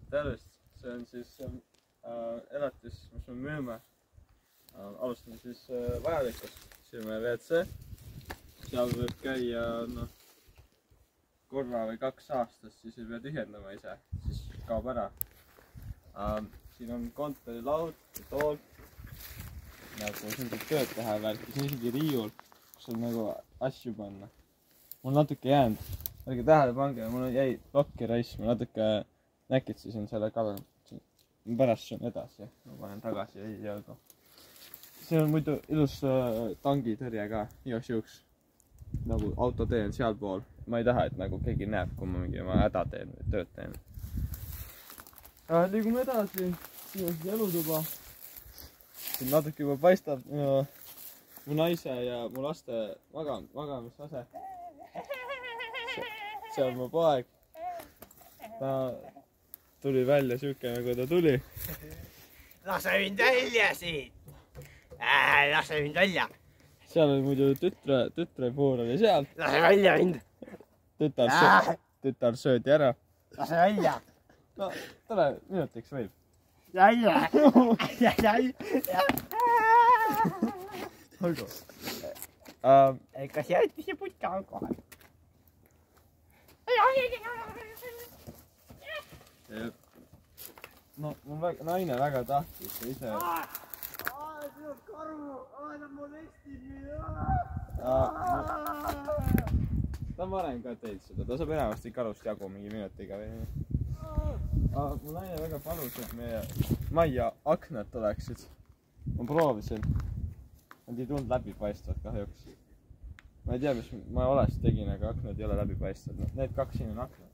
tervist, see on siis elatis, mis me müüme. Alustame siis vajalikust, siin on meie WC, seal võib käia korra või 2 aastas, siis ei pea tühjendama ise, siis kaob ära. Siin on kontorilaud ja tool, nagu siin tuleb tööd teha ja värki, siin on isegi riiul, kus on nagu asju panna. Mul natuke jäänud, ärge tähele pange, mul jäi plokki raiss, ma natuke näkitsisin selle kallal. Pärast see on edasi, ma panen tagasi ei jõudu. Siin on muidu ilus tangitõrje ka, igaks juhuks. Nagu autotee on seal pool. Ma ei taha, et nagu keegi näeb, kui ma mingi häda teen või tööd teen. Liigume edasi, siin on siis elutuba. Siin natuke juba paistab mu naise ja mu laste magamisase. See on mu poeg. Ta tuli välja siuke, nagu ta tuli. Lase mind välja siit! Lase mind välja! Seal oli muidu tütre puur oli seal. Lase välja mind! Tütar söödi ära. Lase välja! No, tule minutiks võib. Välja! Olgu. Kas jäetis ja putka on kohal? No, mul naine väga tahtis ja ise... See on karu! Ta molestib mind! Ta on varem ka teinud seda, ta saab enamasti karust jagu mingi minutiga või nii. Mul naine väga palus, et meie majja aknad oleksid. Ma proovisin. Nad ei tulnud läbipaistvad kahjuks. Ma ei tea, mis ma valesti tegin, aga aknad ei ole läbipaistvad. Need 2 siin on aknad.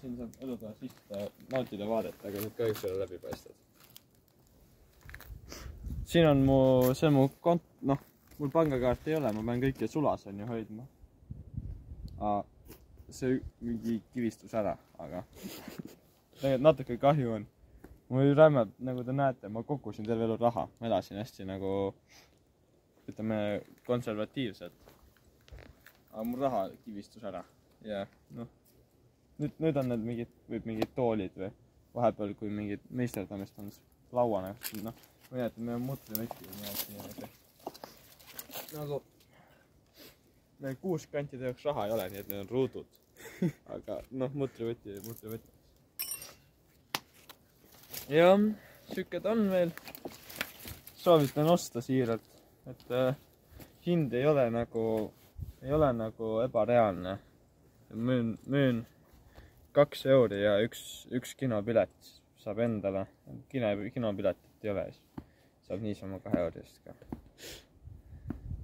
Siin saab elutoas istuda, nautida vaadet, aga need kahjuks ei ole läbipaistvad. Siin on see on mu kont... mul pangakaart ei ole, ma pean kõike sulas on ju hoidma. See mingi kivistus ära, aga tegelikult natuke kahju on. Mul oli rämmad, nagu te näete, ma kogusin terve elu raha. Ma elasin hästi nagu, ütleme, konservatiivselt. Aga mul raha kivistus ära. Ja nüüd on need mingid toolid või vahepeal, kui mingid meisterdamist on lauana. Ma ei tea, et meil on mutrivõti. Nagu meil 6 kantide jaoks raha ei ole, nii et need on ruudud. Aga mutrivõti. Ja, süke ta on veel. Soovitan osta siiralt, et hind ei ole nagu ebareaalne. Müün 2 € ja üks kinopilet saab endale. Kinopiletit ei ole, saab niisama 2 € eest ka.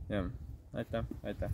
Jah, aitäh.